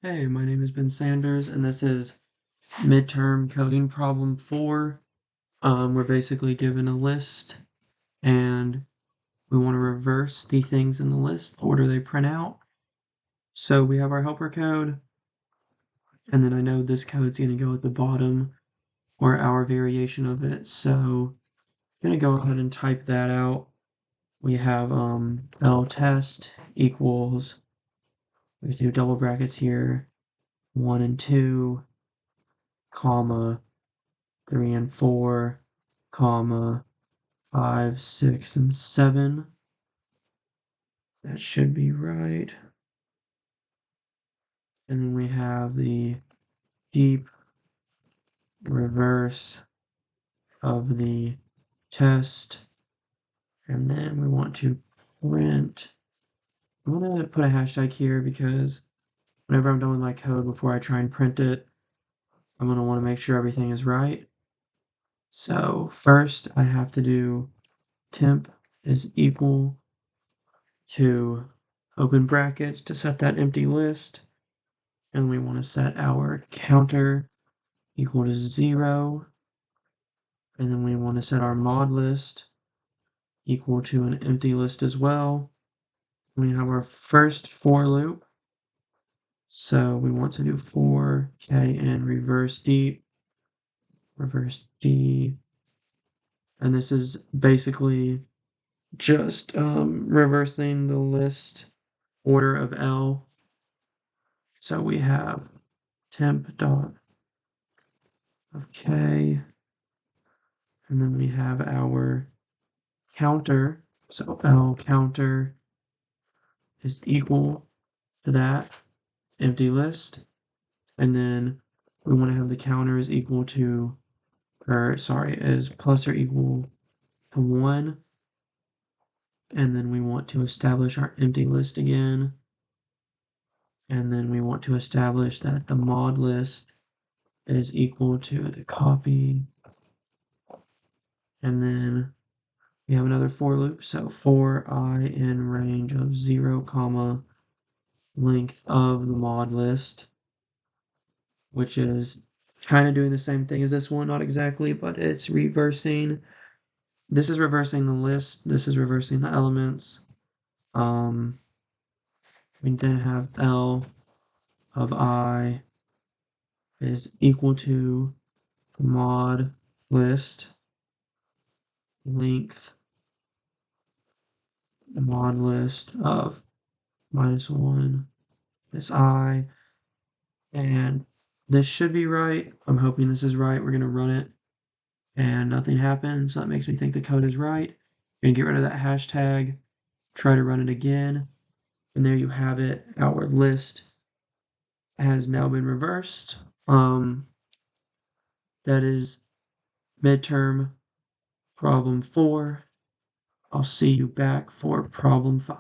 Hey, my name is Ben Sanders, and this is Midterm Coding Problem 4. We're basically given a list, and we want to reverse the things in the list, order they print out. So we have our helper code, and then I know this code's going to go at the bottom, or our variation of it. So I'm going to go ahead and type that out. We have L test equals, we do double brackets here, 1 and 2, comma, 3 and 4, comma, 5, 6, and 7. That should be right. And then we have the deep reverse of the test. And then we want to print. I'm going to put a hashtag here because whenever I'm done with my code, before I try and print it, I'm going to want to make sure everything is right. So first I have to do temp is equal to open brackets to set that empty list. And we want to set our counter equal to 0. And then we want to set our mod list equal to an empty list as well. We have our first for loop. So we want to do for k and reverse D. And this is basically just reversing the list order of L. So we have temp dot of k, and then we have our counter. So L counter is equal to that empty list. And then we want to have the counter is equal to, is plus or equal to 1. And then we want to establish our empty list again. And then we want to establish that the mod list is equal to the copy. And then we have another for loop. So for I in range of 0, comma, length of the mod list, which is kind of doing the same thing as this one, not exactly, but it's reversing. This is reversing the list. This is reversing the elements. We then have L of I is equal to the mod list length mod list of -1 is I, and this should be right. I'm hoping this is right. We're going to run it and nothing happens. So that makes me think the code is right. We're going to get rid of that hashtag, try to run it again, and there you have it. Our list has now been reversed. That is midterm problem 4. I'll see you back for problem 5.